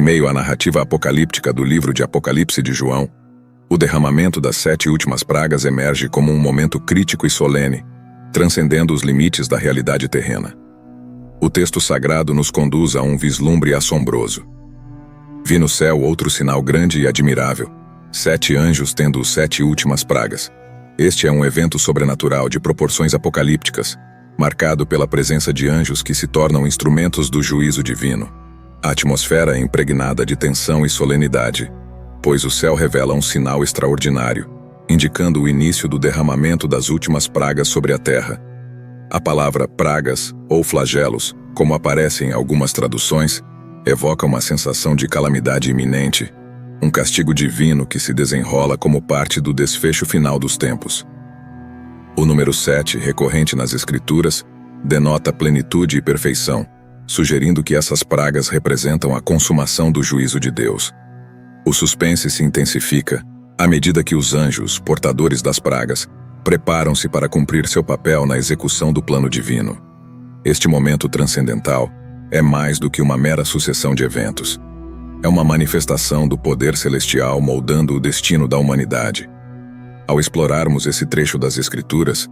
meio à narrativa apocalíptica do livro de Apocalipse de João, o derramamento das 7 últimas pragas emerge como um momento crítico e solene, transcendendo os limites da realidade terrena. O texto sagrado nos conduz a um vislumbre assombroso. Vi no céu outro sinal grande e admirável, 7 anjos tendo 7 últimas pragas. Este é um evento sobrenatural de proporções apocalípticas, marcado pela presença de anjos que se tornam instrumentos do juízo divino. A atmosfera é impregnada de tensão e solenidade, pois o céu revela um sinal extraordinário, indicando o início do derramamento das últimas pragas sobre a terra. A palavra pragas, ou flagelos, como aparece em algumas traduções, evoca uma sensação de calamidade iminente, um castigo divino que se desenrola como parte do desfecho final dos tempos. O número 7, recorrente nas Escrituras, denota plenitude e perfeição, sugerindo que essas pragas representam a consumação do juízo de Deus. O suspense se intensifica à medida que os anjos, portadores das pragas, preparam-se para cumprir seu papel na execução do plano divino. Este momento transcendental é mais do que uma mera sucessão de eventos. É uma manifestação do poder celestial moldando o destino da humanidade. Ao explorarmos esse trecho das Escrituras,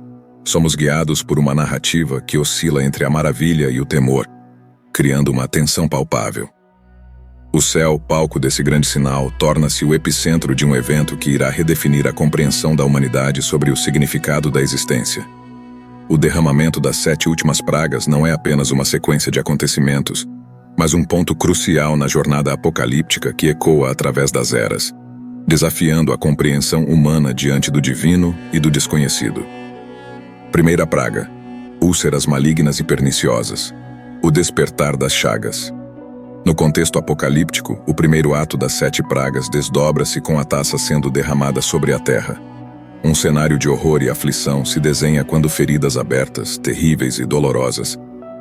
somos guiados por uma narrativa que oscila entre a maravilha e o temor, criando uma tensão palpável. O céu, palco desse grande sinal, torna-se o epicentro de um evento que irá redefinir a compreensão da humanidade sobre o significado da existência. O derramamento das 7 últimas pragas não é apenas uma sequência de acontecimentos, mas um ponto crucial na jornada apocalíptica que ecoa através das eras, desafiando a compreensão humana diante do divino e do desconhecido. Primeira praga: úlceras malignas e perniciosas. O despertar das chagas. No contexto apocalíptico, o primeiro ato das 7 pragas desdobra-se com a taça sendo derramada sobre a terra. Um cenário de horror e aflição se desenha quando feridas abertas, terríveis e dolorosas,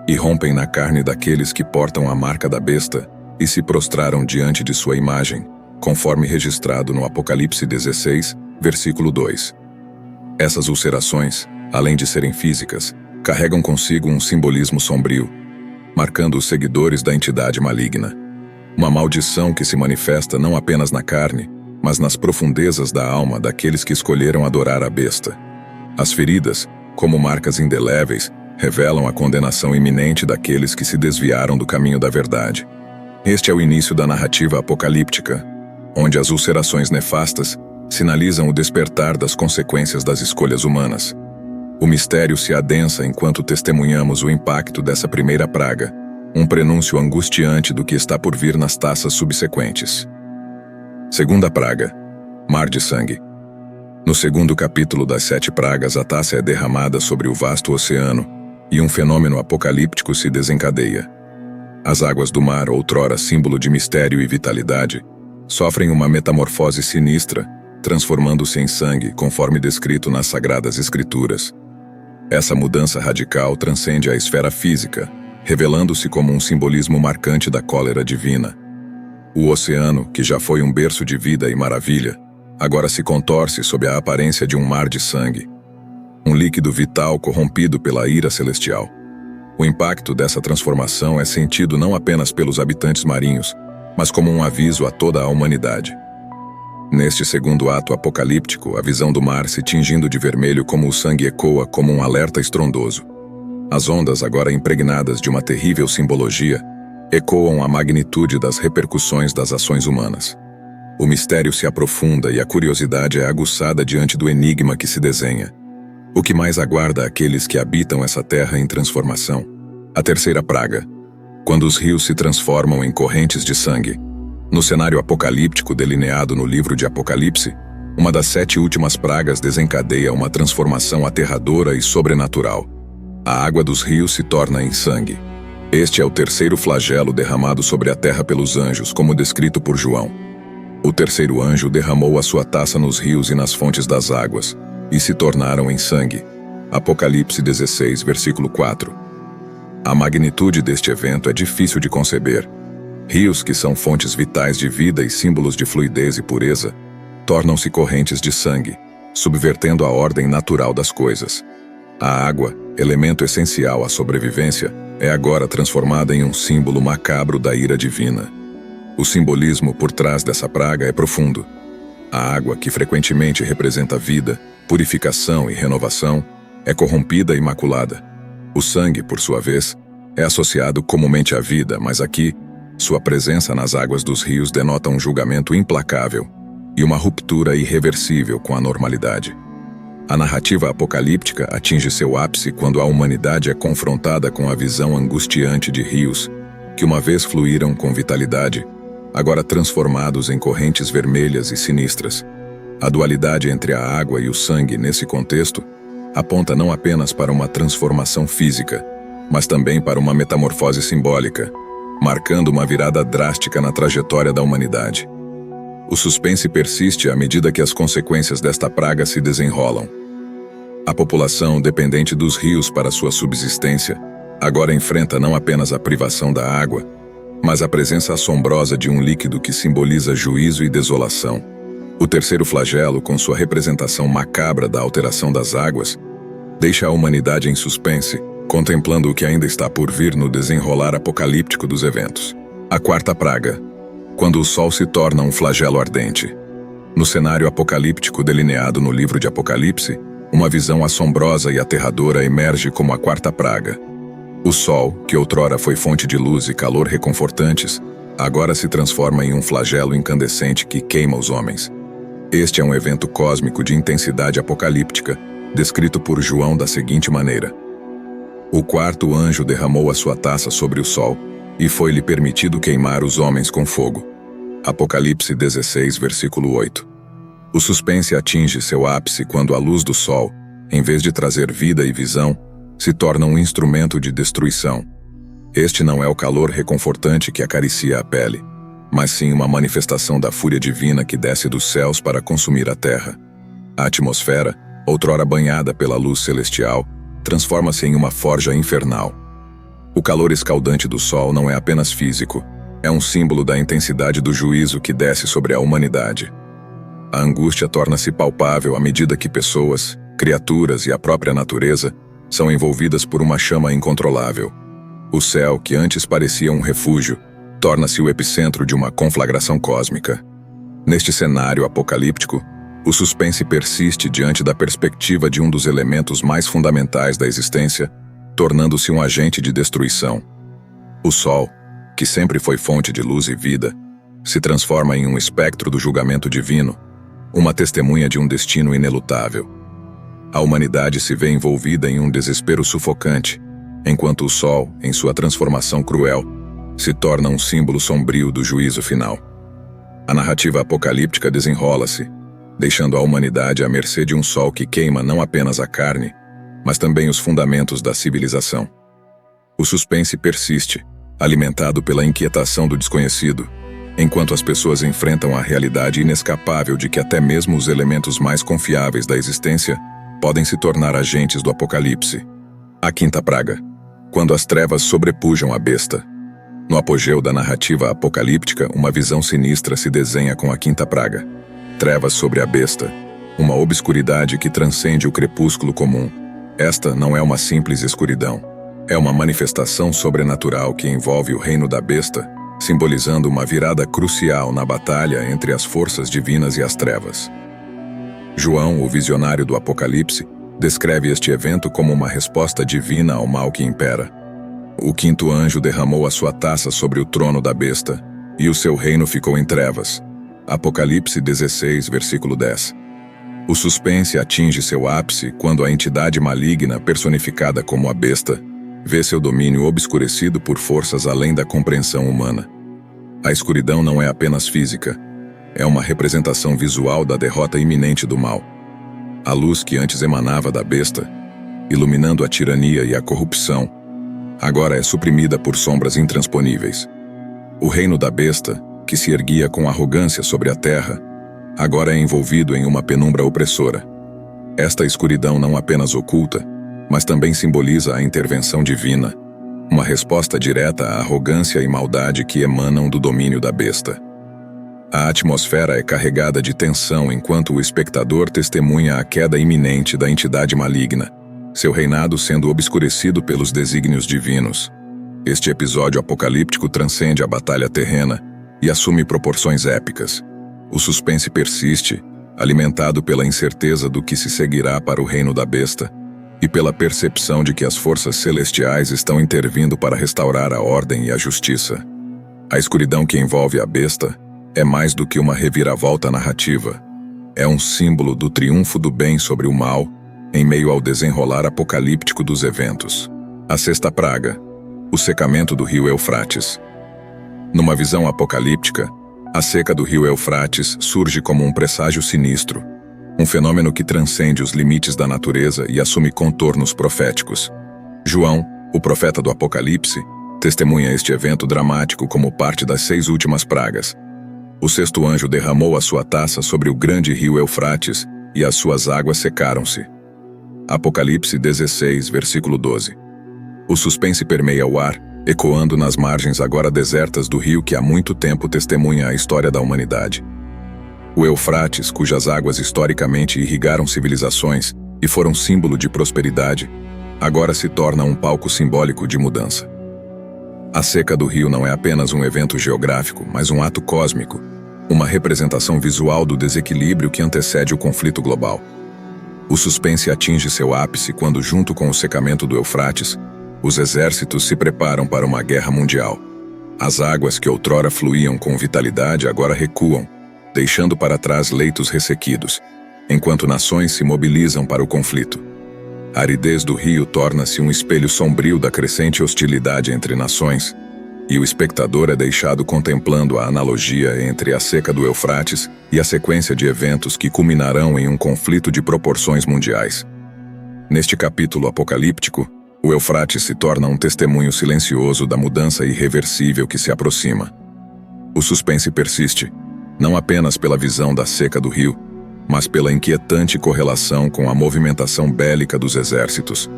irrompem na carne daqueles que portam a marca da besta e se prostraram diante de sua imagem, conforme registrado no Apocalipse 16, versículo 2. Essas ulcerações, além de serem físicas, carregam consigo um simbolismo sombrio, marcando os seguidores da entidade maligna. Uma maldição que se manifesta não apenas na carne, mas nas profundezas da alma daqueles que escolheram adorar a besta. As feridas, como marcas indeléveis, revelam a condenação iminente daqueles que se desviaram do caminho da verdade. Este é o início da narrativa apocalíptica, onde as ulcerações nefastas sinalizam o despertar das consequências das escolhas humanas. O mistério se adensa enquanto testemunhamos o impacto dessa primeira praga, um prenúncio angustiante do que está por vir nas taças subsequentes. Segunda praga: mar de sangue. No segundo capítulo das 7 pragas, a taça é derramada sobre o vasto oceano, e um fenômeno apocalíptico se desencadeia. As águas do mar, outrora símbolo de mistério e vitalidade, sofrem uma metamorfose sinistra, transformando-se em sangue, conforme descrito nas Sagradas Escrituras. Essa mudança radical transcende a esfera física, revelando-se como um simbolismo marcante da cólera divina. O oceano, que já foi um berço de vida e maravilha, agora se contorce sob a aparência de um mar de sangue, um líquido vital corrompido pela ira celestial. O impacto dessa transformação é sentido não apenas pelos habitantes marinhos, mas como um aviso a toda a humanidade. Neste segundo ato apocalíptico, a visão do mar se tingindo de vermelho como o sangue ecoa como um alerta estrondoso. As ondas, agora impregnadas de uma terrível simbologia, ecoam a magnitude das repercussões das ações humanas. O mistério se aprofunda e a curiosidade é aguçada diante do enigma que se desenha. O que mais aguarda aqueles que habitam essa terra em transformação? A terceira praga: quando os rios se transformam em correntes de sangue. No cenário apocalíptico delineado no livro de Apocalipse, uma das 7 últimas pragas desencadeia uma transformação aterradora e sobrenatural. A água dos rios se torna em sangue. Este é o terceiro flagelo derramado sobre a terra pelos anjos, como descrito por João. O terceiro anjo derramou a sua taça nos rios e nas fontes das águas, e se tornaram em sangue. Apocalipse 16, versículo 4. A magnitude deste evento é difícil de conceber. Rios, que são fontes vitais de vida e símbolos de fluidez e pureza, tornam-se correntes de sangue, subvertendo a ordem natural das coisas. A água, elemento essencial à sobrevivência, é agora transformada em um símbolo macabro da ira divina. O simbolismo por trás dessa praga é profundo. A água, que frequentemente representa vida, purificação e renovação, é corrompida e maculada. O sangue, por sua vez, é associado comumente à vida, mas aqui, sua presença nas águas dos rios denota um julgamento implacável e uma ruptura irreversível com a normalidade. A narrativa apocalíptica atinge seu ápice quando a humanidade é confrontada com a visão angustiante de rios que uma vez fluíram com vitalidade, agora transformados em correntes vermelhas e sinistras. A dualidade entre a água e o sangue nesse contexto aponta não apenas para uma transformação física, mas também para uma metamorfose simbólica, marcando uma virada drástica na trajetória da humanidade. O suspense persiste à medida que as consequências desta praga se desenrolam. A população, dependente dos rios para sua subsistência, agora enfrenta não apenas a privação da água, mas a presença assombrosa de um líquido que simboliza juízo e desolação. O terceiro flagelo, com sua representação macabra da alteração das águas, deixa a humanidade em suspense, contemplando o que ainda está por vir no desenrolar apocalíptico dos eventos. A quarta praga, quando o sol se torna um flagelo ardente. No cenário apocalíptico delineado no livro de Apocalipse, uma visão assombrosa e aterradora emerge como a quarta praga. O sol, que outrora foi fonte de luz e calor reconfortantes, agora se transforma em um flagelo incandescente que queima os homens. Este é um evento cósmico de intensidade apocalíptica, descrito por João da seguinte maneira: o quarto anjo derramou a sua taça sobre o sol, e foi-lhe permitido queimar os homens com fogo. Apocalipse 16, versículo 8. O suspense atinge seu ápice quando a luz do sol, em vez de trazer vida e visão, se torna um instrumento de destruição. Este não é o calor reconfortante que acaricia a pele, mas sim uma manifestação da fúria divina que desce dos céus para consumir a terra. A atmosfera, outrora banhada pela luz celestial, transforma-se em uma forja infernal. O calor escaldante do sol não é apenas físico, é um símbolo da intensidade do juízo que desce sobre a humanidade. A angústia torna-se palpável à medida que pessoas, criaturas e a própria natureza são envolvidas por uma chama incontrolável. O céu, que antes parecia um refúgio, torna-se o epicentro de uma conflagração cósmica. Neste cenário apocalíptico, o suspense persiste diante da perspectiva de um dos elementos mais fundamentais da existência, tornando-se um agente de destruição. O sol, que sempre foi fonte de luz e vida, se transforma em um espectro do julgamento divino, uma testemunha de um destino inelutável. A humanidade se vê envolvida em um desespero sufocante, enquanto o sol, em sua transformação cruel, se torna um símbolo sombrio do juízo final. A narrativa apocalíptica desenrola-se, deixando a humanidade à mercê de um sol que queima não apenas a carne, mas também os fundamentos da civilização. O suspense persiste, alimentado pela inquietação do desconhecido, enquanto as pessoas enfrentam a realidade inescapável de que até mesmo os elementos mais confiáveis da existência podem se tornar agentes do apocalipse. A quinta praga, quando as trevas sobrepujam a besta. No apogeu da narrativa apocalíptica, uma visão sinistra se desenha com a quinta praga. Trevas sobre a besta, uma obscuridade que transcende o crepúsculo comum. Esta não é uma simples escuridão, é uma manifestação sobrenatural que envolve o reino da besta, simbolizando uma virada crucial na batalha entre as forças divinas e as trevas. João, o visionário do Apocalipse, descreve este evento como uma resposta divina ao mal que impera. O quinto anjo derramou a sua taça sobre o trono da besta, e o seu reino ficou em trevas. Apocalipse 16, versículo 10. O suspense atinge seu ápice quando a entidade maligna, personificada como a besta, vê seu domínio obscurecido por forças além da compreensão humana. A escuridão não é apenas física, é uma representação visual da derrota iminente do mal. A luz que antes emanava da besta, iluminando a tirania e a corrupção, agora é suprimida por sombras intransponíveis. O reino da besta, que se erguia com arrogância sobre a terra, agora é envolvido em uma penumbra opressora. Esta escuridão não apenas oculta, mas também simboliza a intervenção divina, uma resposta direta à arrogância e maldade que emanam do domínio da besta. A atmosfera é carregada de tensão enquanto o espectador testemunha a queda iminente da entidade maligna, seu reinado sendo obscurecido pelos desígnios divinos. Este episódio apocalíptico transcende a batalha terrena e assume proporções épicas. O suspense persiste, alimentado pela incerteza do que se seguirá para o reino da besta e pela percepção de que as forças celestiais estão intervindo para restaurar a ordem e a justiça. A escuridão que envolve a besta é mais do que uma reviravolta narrativa. É um símbolo do triunfo do bem sobre o mal, em meio ao desenrolar apocalíptico dos eventos. A sexta praga, o secamento do rio Eufrates. Numa visão apocalíptica, a seca do rio Eufrates surge como um presságio sinistro, um fenômeno que transcende os limites da natureza e assume contornos proféticos. João, o profeta do Apocalipse, testemunha este evento dramático como parte das 6 últimas pragas. O sexto anjo derramou a sua taça sobre o grande rio Eufrates e as suas águas secaram-se. Apocalipse 16, versículo 12. O suspense permeia o ar, ecoando nas margens agora desertas do rio que há muito tempo testemunha a história da humanidade. O Eufrates, cujas águas historicamente irrigaram civilizações e foram símbolo de prosperidade, agora se torna um palco simbólico de mudança. A seca do rio não é apenas um evento geográfico, mas um ato cósmico, uma representação visual do desequilíbrio que antecede o conflito global. O suspense atinge seu ápice quando, junto com o secamento do Eufrates, os exércitos se preparam para uma guerra mundial. As águas que outrora fluíam com vitalidade agora recuam, deixando para trás leitos ressequidos, enquanto nações se mobilizam para o conflito. A aridez do rio torna-se um espelho sombrio da crescente hostilidade entre nações, e o espectador é deixado contemplando a analogia entre a seca do Eufrates e a sequência de eventos que culminarão em um conflito de proporções mundiais. Neste capítulo apocalíptico, o Eufrates se torna um testemunho silencioso da mudança irreversível que se aproxima. O suspense persiste, não apenas pela visão da seca do rio, mas pela inquietante correlação com a movimentação bélica dos exércitos.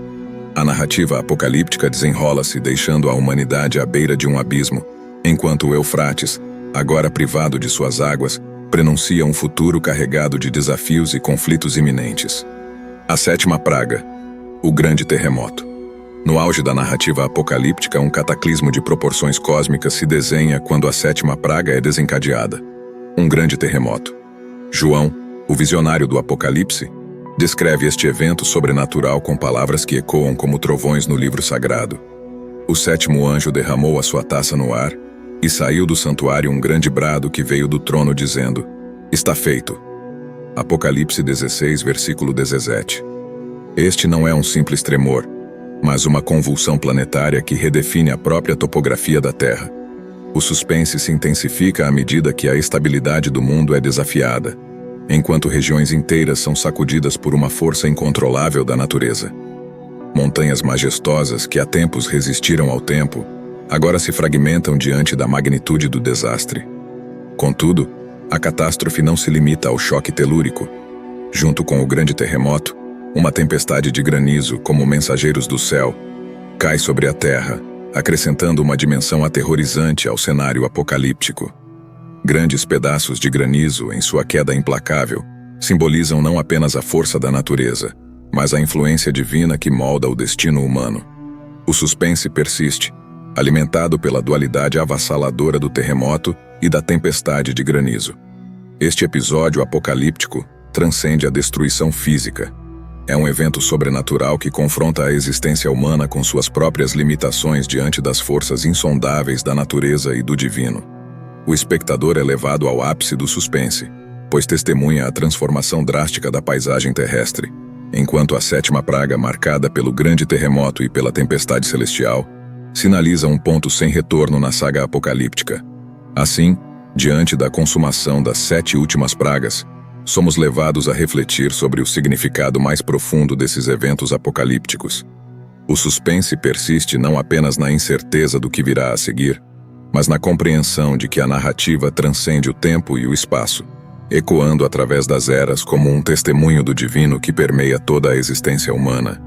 A narrativa apocalíptica desenrola-se deixando a humanidade à beira de um abismo, enquanto o Eufrates, agora privado de suas águas, prenuncia um futuro carregado de desafios e conflitos iminentes. A sétima praga, o grande terremoto. No auge da narrativa apocalíptica, um cataclismo de proporções cósmicas se desenha quando a sétima praga é desencadeada. Um grande terremoto. João, o visionário do Apocalipse, descreve este evento sobrenatural com palavras que ecoam como trovões no livro sagrado. O sétimo anjo derramou a sua taça no ar, e saiu do santuário um grande brado que veio do trono dizendo: "Está feito." Apocalipse 16, versículo 17. Este não é um simples tremor, mas uma convulsão planetária que redefine a própria topografia da Terra. O suspense se intensifica à medida que a estabilidade do mundo é desafiada, enquanto regiões inteiras são sacudidas por uma força incontrolável da natureza. Montanhas majestosas que há tempos resistiram ao tempo, agora se fragmentam diante da magnitude do desastre. Contudo, a catástrofe não se limita ao choque telúrico. Junto com o grande terremoto, uma tempestade de granizo, como mensageiros do céu, cai sobre a terra, acrescentando uma dimensão aterrorizante ao cenário apocalíptico. Grandes pedaços de granizo, em sua queda implacável, simbolizam não apenas a força da natureza, mas a influência divina que molda o destino humano. O suspense persiste, alimentado pela dualidade avassaladora do terremoto e da tempestade de granizo. Este episódio apocalíptico transcende a destruição física. É um evento sobrenatural que confronta a existência humana com suas próprias limitações diante das forças insondáveis da natureza e do divino. O espectador é levado ao ápice do suspense, pois testemunha a transformação drástica da paisagem terrestre, enquanto a sétima praga, marcada pelo grande terremoto e pela tempestade celestial, sinaliza um ponto sem retorno na saga apocalíptica. Assim, diante da consumação das 7 últimas pragas, somos levados a refletir sobre o significado mais profundo desses eventos apocalípticos. O suspense persiste não apenas na incerteza do que virá a seguir, mas na compreensão de que a narrativa transcende o tempo e o espaço, ecoando através das eras como um testemunho do divino que permeia toda a existência humana.